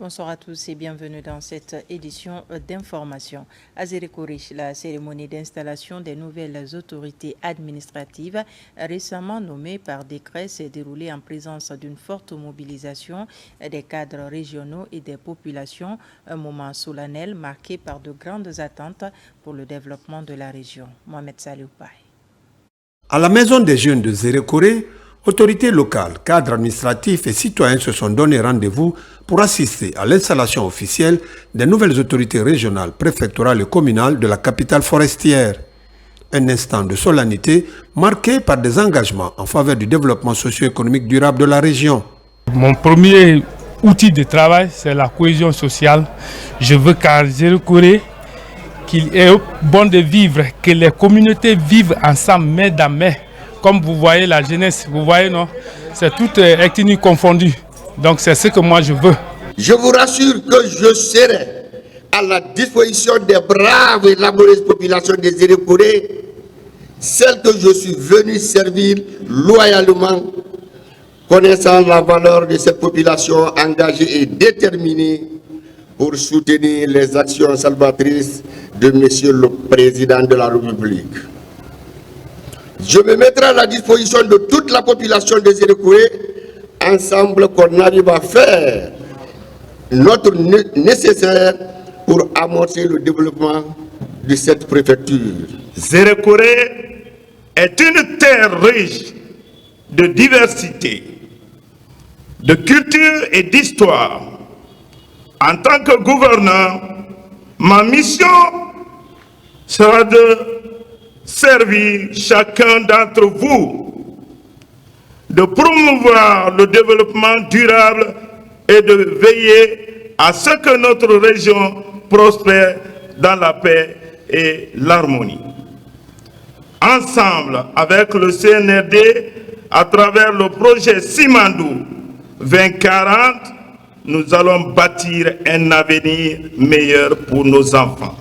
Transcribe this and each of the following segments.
Bonsoir à tous et bienvenue dans cette édition d'information. À Zérekore, la cérémonie d'installation des nouvelles autorités administratives récemment nommées par décret s'est déroulée en présence d'une forte mobilisation des cadres régionaux et des populations, un moment solennel marqué par de grandes attentes pour le développement de la région. Mohamed Salih Oupaye. À la Maison des Jeunes de Zérekore, autorités locales, cadres administratifs et citoyens se sont donné rendez-vous pour assister à l'installation officielle des nouvelles autorités régionales, préfectorales et communales de la capitale forestière. Un instant de solennité marqué par des engagements en faveur du développement socio-économique durable de la région. Mon premier outil de travail, c'est la cohésion sociale. Je veux qu'à Zérekore, qu'il est bon de vivre, que les communautés vivent ensemble, main dans main. Comme vous voyez la jeunesse, vous voyez, non? C'est toute ethnie confondue. Donc c'est ce que moi je veux. Je vous rassure que je serai à la disposition des braves et laborieuses populations des Zérekore, celles que je suis venu servir loyalement, connaissant la valeur de cette population engagée et déterminée pour soutenir les actions salvatrices de Monsieur le Président de la République. Je me mettrai à la disposition de toute la population de Zérekore, ensemble qu'on arrive à faire notre nécessaire pour amorcer le développement de cette préfecture. Zérekore est une terre riche de diversité, de culture et d'histoire. En tant que gouverneur, ma mission sera de servir chacun d'entre vous, de promouvoir le développement durable et de veiller à ce que notre région prospère dans la paix et l'harmonie. Ensemble, avec le CNRD, à travers le projet Simandou 2040, nous allons bâtir un avenir meilleur pour nos enfants.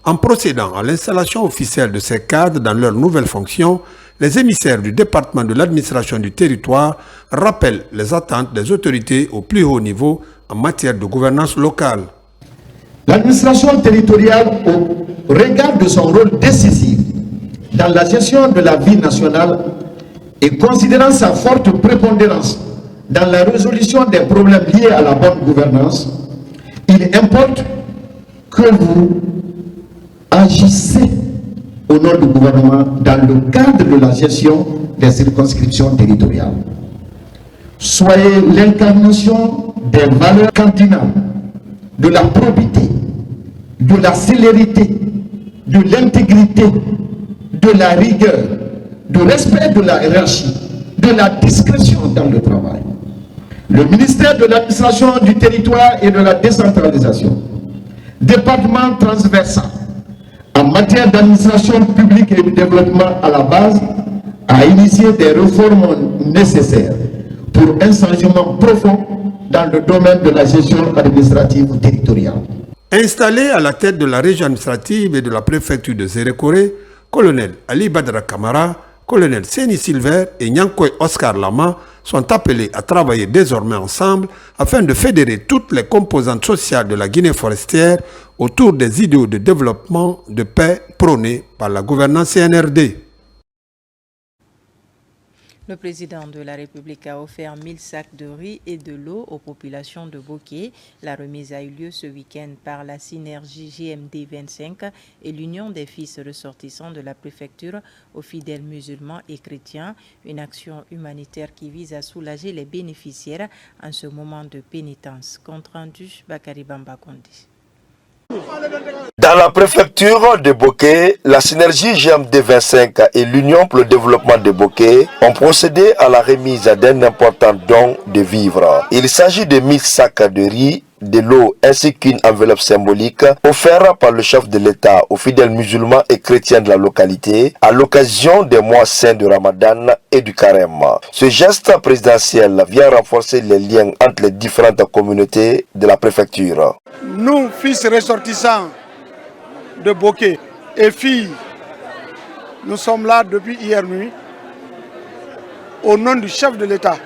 En procédant à l'installation officielle de ces cadres dans leurs nouvelles fonctions, les émissaires du département de l'administration du territoire rappellent les attentes des autorités au plus haut niveau en matière de gouvernance locale. L'administration territoriale, au regard de son rôle décisif dans la gestion de la vie nationale et considérant sa forte prépondérance dans la résolution des problèmes liés à la bonne gouvernance, il importe que vous agissez au nom du gouvernement dans le cadre de la gestion des circonscriptions territoriales. Soyez l'incarnation des valeurs cardinales, de la probité, de la célérité, de l'intégrité, de la rigueur, du respect de la hiérarchie, de la discrétion dans le travail. Le ministère de l'administration du territoire et de la décentralisation, département transversal en matière d'administration publique et de développement à la base, a initié des réformes nécessaires pour un changement profond dans le domaine de la gestion administrative territoriale. Installé à la tête de la région administrative et de la préfecture de Zérekore, colonel Ali Badra Kamara, colonel Seni Silver et Nyankoy Oscar Lama sont appelés à travailler désormais ensemble afin de fédérer toutes les composantes sociales de la Guinée forestière autour des idéaux de développement de paix prônés par la gouvernance CNRD. Le président de la République a offert 1000 sacs de riz et de l'eau aux populations de Boké. La remise a eu lieu ce week-end par la synergie GMD 25 et l'Union des fils ressortissants de la préfecture aux fidèles musulmans et chrétiens. Une action humanitaire qui vise à soulager les bénéficiaires en ce moment de pénitence. Compte rendu, Bakary Bamba Kondi. Dans la préfecture de Boké, la synergie GMD 25 et l'Union pour le développement de Boké ont procédé à la remise d'un important don de vivres. Il s'agit de 1000 sacs de riz, de l'eau ainsi qu'une enveloppe symbolique offerte par le chef de l'État aux fidèles musulmans et chrétiens de la localité à l'occasion des mois saints de Ramadan et du Carême. Ce geste présidentiel vient renforcer les liens entre les différentes communautés de la préfecture. Nous, fils ressortissants de Boké et filles, nous sommes là depuis hier nuit au nom du chef de l'État,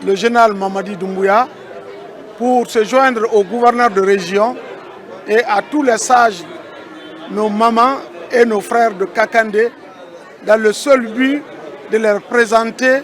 le général Mamadi Doumbouya, pour se joindre au gouverneur de région et à tous les sages, nos mamans et nos frères de Kakandé, dans le seul but de leur présenter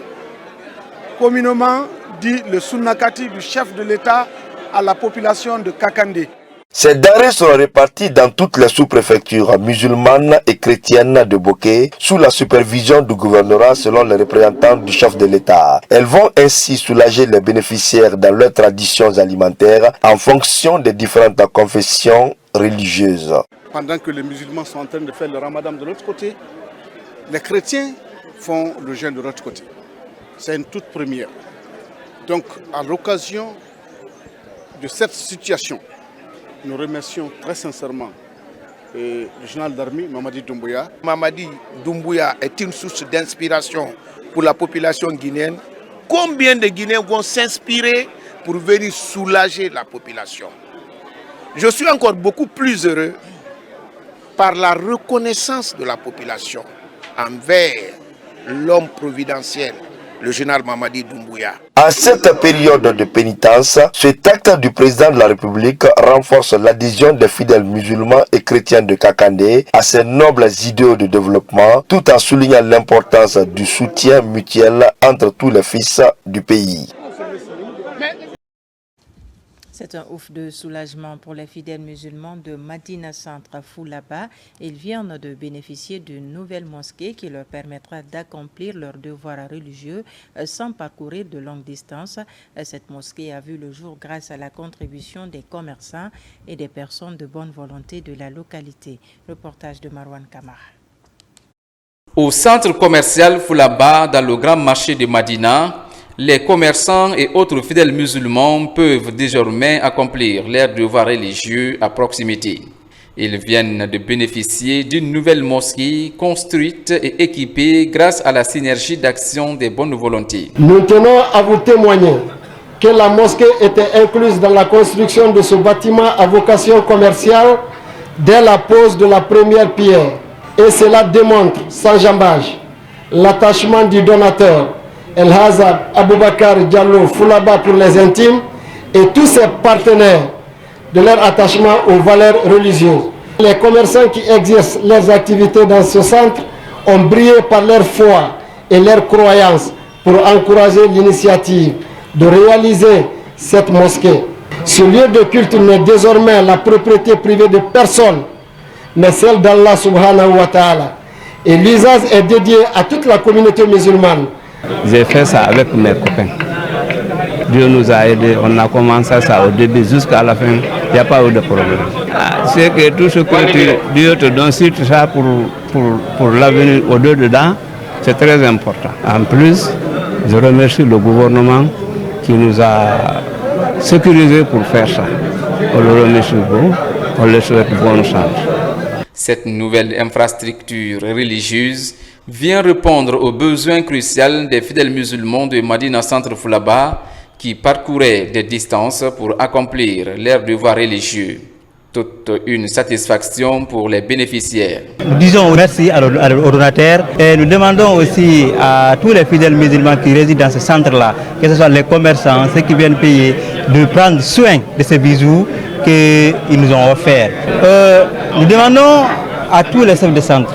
communément dit le Sunnakati du chef de l'État à la population de Kakandé. Ces denrées sont réparties dans toutes les sous-préfectures musulmanes et chrétiennes de Boké sous la supervision du gouvernorat selon les représentants du chef de l'État. Elles vont ainsi soulager les bénéficiaires dans leurs traditions alimentaires en fonction des différentes confessions religieuses. Pendant que les musulmans sont en train de faire le ramadan de l'autre côté, les chrétiens font le jeûne de l'autre côté. C'est une toute première. Donc, à l'occasion de cette situation, nous remercions très sincèrement le général d'armée Mamadi Doumbouya. Mamadi Doumbouya est une source d'inspiration pour la population guinéenne. Combien de Guinéens vont s'inspirer pour venir soulager la population? Je suis encore beaucoup plus heureux par la reconnaissance de la population envers l'homme providentiel, le général Mamadi Doumbouya. En cette période de pénitence, cet acte du président de la République renforce l'adhésion des fidèles musulmans et chrétiens de Kakandé à ces nobles idéaux de développement, tout en soulignant l'importance du soutien mutuel entre tous les fils du pays. C'est un ouf de soulagement pour les fidèles musulmans de Madina Centre Foulaba. Ils viennent de bénéficier d'une nouvelle mosquée qui leur permettra d'accomplir leurs devoirs religieux sans parcourir de longues distances. Cette mosquée a vu le jour grâce à la contribution des commerçants et des personnes de bonne volonté de la localité. Reportage de Marwan Kamara. Au centre commercial Foulaba, dans le grand marché de Madina, les commerçants et autres fidèles musulmans peuvent désormais accomplir leurs devoirs religieux à proximité. Ils viennent de bénéficier d'une nouvelle mosquée construite et équipée grâce à la synergie d'action des bonnes volontés. Nous tenons à vous témoigner que la mosquée était incluse dans la construction de ce bâtiment à vocation commerciale dès la pose de la première pierre. Et cela démontre, sans jambage, l'attachement du donateur, El Hazard Aboubakar Diallo Foulaba pour les intimes et tous ses partenaires de leur attachement aux valeurs religieuses. Les commerçants qui exercent leurs activités dans ce centre ont brillé par leur foi et leur croyance pour encourager l'initiative de réaliser cette mosquée. Ce lieu de culte n'est désormais la propriété privée de personne, mais celle d'Allah subhanahu wa ta'ala. Et l'usage est dédié à toute la communauté musulmane. J'ai fait ça avec mes copains. Dieu nous a aidés, on a commencé ça au début jusqu'à la fin, il n'y a pas eu de problème. C'est que tout ce que Dieu te donne, si tu as pour l'avenir au-dedans, c'est très important. En plus, je remercie le gouvernement qui nous a sécurisés pour faire ça. On le remercie beaucoup, on le souhaite bonne chance. Cette nouvelle infrastructure religieuse vient répondre aux besoins cruciaux des fidèles musulmans de Madina Centre Foulaba qui parcouraient des distances pour accomplir leurs devoirs religieux. Toute une satisfaction pour les bénéficiaires. Nous disons merci à l'ordonnateur et nous demandons aussi à tous les fidèles musulmans qui résident dans ce centre-là, que ce soit les commerçants, ceux qui viennent payer, de prendre soin de ces bijoux qu'ils nous ont offerts. Nous demandons à tous les chefs de centre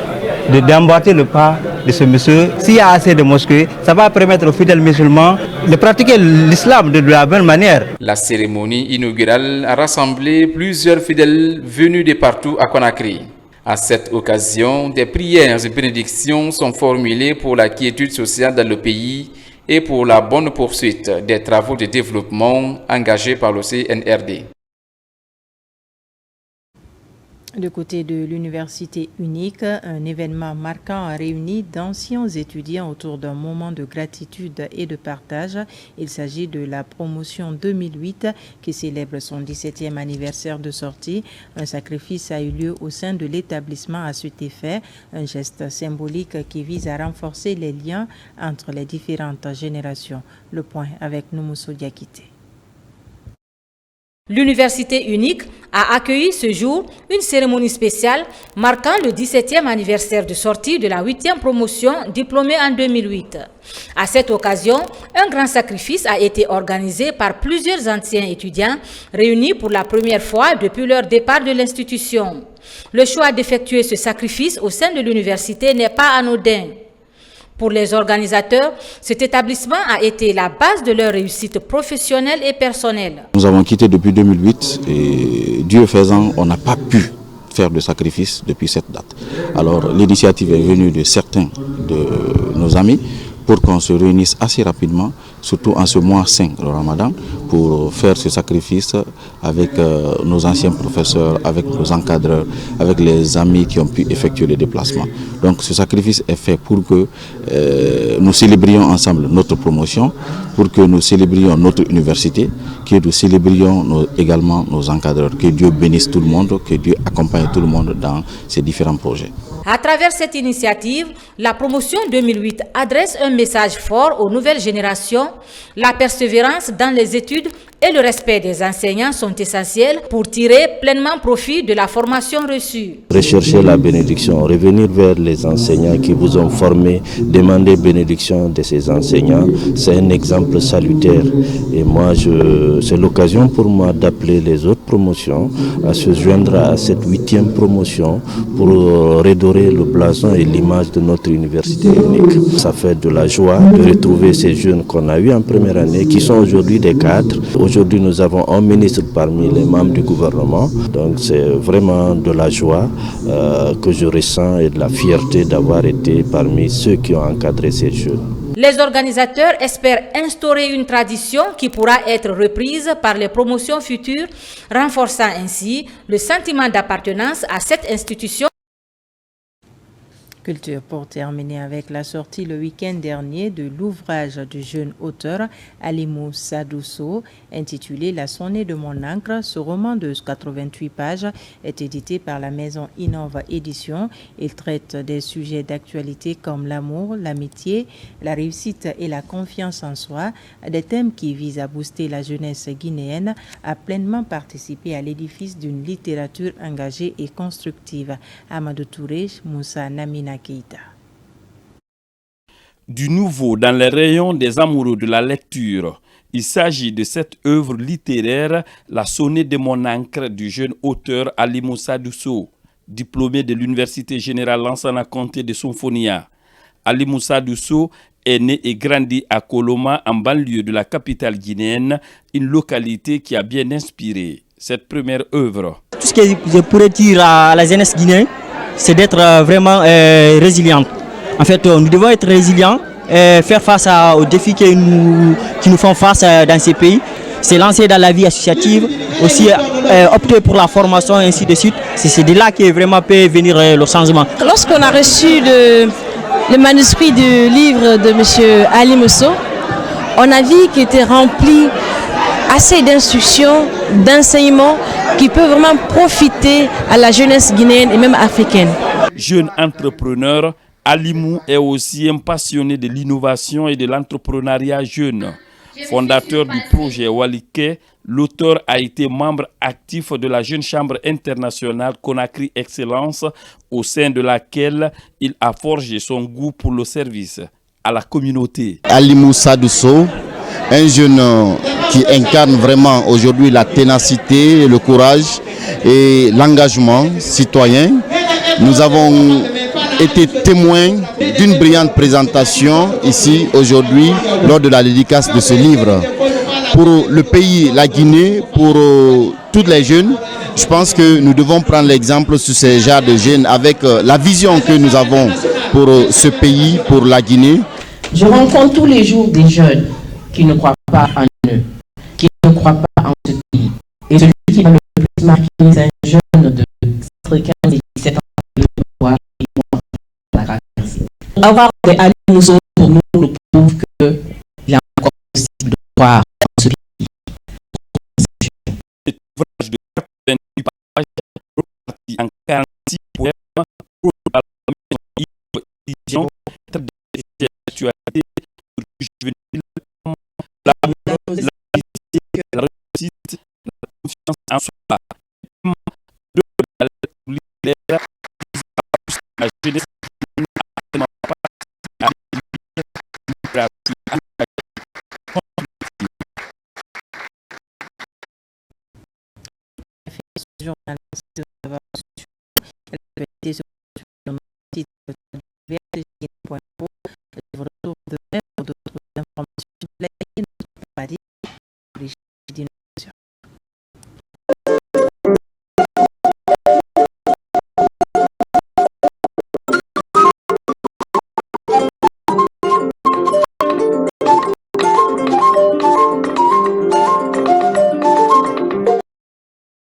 d'emboîter le pas de ce monsieur. S'il y a assez de mosquées, ça va permettre aux fidèles musulmans de pratiquer l'islam de la bonne manière. La cérémonie inaugurale a rassemblé plusieurs fidèles venus de partout à Conakry. À cette occasion, des prières et bénédictions sont formulées pour la quiétude sociale dans le pays et pour la bonne poursuite des travaux de développement engagés par le CNRD. Du côté de l'université unique, un événement marquant a réuni d'anciens étudiants autour d'un moment de gratitude et de partage. Il s'agit de la promotion 2008 qui célèbre son 17e anniversaire de sortie. Un sacrifice a eu lieu au sein de l'établissement à cet effet, un geste symbolique qui vise à renforcer les liens entre les différentes générations. Le point avec Noumousso Diakité. L'université unique a accueilli ce jour une cérémonie spéciale marquant le 17e anniversaire de sortie de la 8e promotion diplômée en 2008. À cette occasion, un grand sacrifice a été organisé par plusieurs anciens étudiants réunis pour la première fois depuis leur départ de l'institution. Le choix d'effectuer ce sacrifice au sein de l'université n'est pas anodin. Pour les organisateurs, cet établissement a été la base de leur réussite professionnelle et personnelle. Nous avons quitté depuis 2008 et Dieu faisant, on n'a pas pu faire de sacrifice depuis cette date. Alors l'initiative est venue de certains de nos amis pour qu'on se réunisse assez rapidement, surtout en ce mois saint, le Ramadan, pour faire ce sacrifice avec nos anciens professeurs, avec nos encadreurs, avec les amis qui ont pu effectuer les déplacements. Donc ce sacrifice est fait pour que nous célébrions ensemble notre promotion, pour que nous célébrions notre université, que nous célébrions également nos encadreurs. Que Dieu bénisse tout le monde, que Dieu accompagne tout le monde dans ces différents projets. À travers cette initiative, la promotion 2008 adresse un message fort aux nouvelles générations. La persévérance dans les études et le respect des enseignants sont essentiels pour tirer pleinement profit de la formation reçue. Rechercher la bénédiction, revenir vers les enseignants qui vous ont formé, demander bénédiction de ces enseignants, c'est un exemple salutaire. Et moi, c'est l'occasion pour moi d'appeler les autres promotions à se joindre à cette 8e promotion pour redorer le blason et l'image de notre université unique. Ça fait de la joie de retrouver ces jeunes qu'on a eu en première année, qui sont aujourd'hui des cadres. Aujourd'hui, nous avons un ministre parmi les membres du gouvernement. Donc, c'est vraiment de la joie que je ressens et de la fierté d'avoir été parmi ceux qui ont encadré ces jeunes. Les organisateurs espèrent instaurer une tradition qui pourra être reprise par les promotions futures, renforçant ainsi le sentiment d'appartenance à cette institution. Culture pour terminer avec la sortie le week-end dernier de l'ouvrage du jeune auteur Alimou Sadousso intitulé La sonnée de mon encre. Ce roman de 88 pages est édité par la maison Innova Édition. Il traite des sujets d'actualité comme l'amour, l'amitié, la réussite et la confiance en soi, des thèmes qui visent à booster la jeunesse guinéenne à pleinement participer à l'édifice d'une littérature engagée et constructive. Amadou Touré, Moussa Namina Keita. Du nouveau dans les rayons des amoureux de la lecture, il s'agit de cette œuvre littéraire, La sonnée de mon encre du jeune auteur Alimou Sadousso, diplômé de l'Université générale Lansana Conté de Symphonia. Alimou Sadousso est né et grandi à Koloma, en banlieue de la capitale guinéenne, une localité qui a bien inspiré cette première œuvre. Tout ce que je pourrais dire à la jeunesse guinéenne, c'est d'être vraiment résiliente. En fait, nous devons être résilients, faire face aux défis qui nous font face dans ces pays. C'est lancer dans la vie associative, aussi opter pour la formation et ainsi de suite. C'est de là que vraiment peut venir le changement. Lorsqu'on a reçu le manuscrit du livre de M. Ali Mousso, on a vu qu'il était rempli assez d'instructions, d'enseignements qui peuvent vraiment profiter à la jeunesse guinéenne et même africaine. Jeune entrepreneur, Alimou est aussi un passionné de l'innovation et de l'entrepreneuriat jeune. Fondateur du projet Walike, l'auteur a été membre actif de la Jeune Chambre internationale Conakry Excellence, au sein de laquelle il a forgé son goût pour le service à la communauté. Alimou Sadousso, un jeune qui incarne vraiment aujourd'hui la ténacité, le courage et l'engagement citoyen. Nous avons été témoins d'une brillante présentation ici aujourd'hui lors de la dédicace de ce livre. Pour le pays, la Guinée, pour tous les jeunes, je pense que nous devons prendre l'exemple sur ces genres de jeunes avec la vision que nous avons pour ce pays, pour la Guinée. Je rencontre tous les jours des jeunes qui ne croient pas en eux, qui ne croient pas en ce pays. Et celui qui m'a le plus marqué, c'est un jeune de 15 et 17 ans de pouvoir la grâce. Avoir des Alimou Mousso pour nous nous prouve qu'il est encore possible de croire en ce pays. Cet ouvrage de 88 pages reparti en 46 poèmes produit par la maison édition traite de l'actualité du juvénile, l'amour, l'amitié, la réussite, la confiance stratégie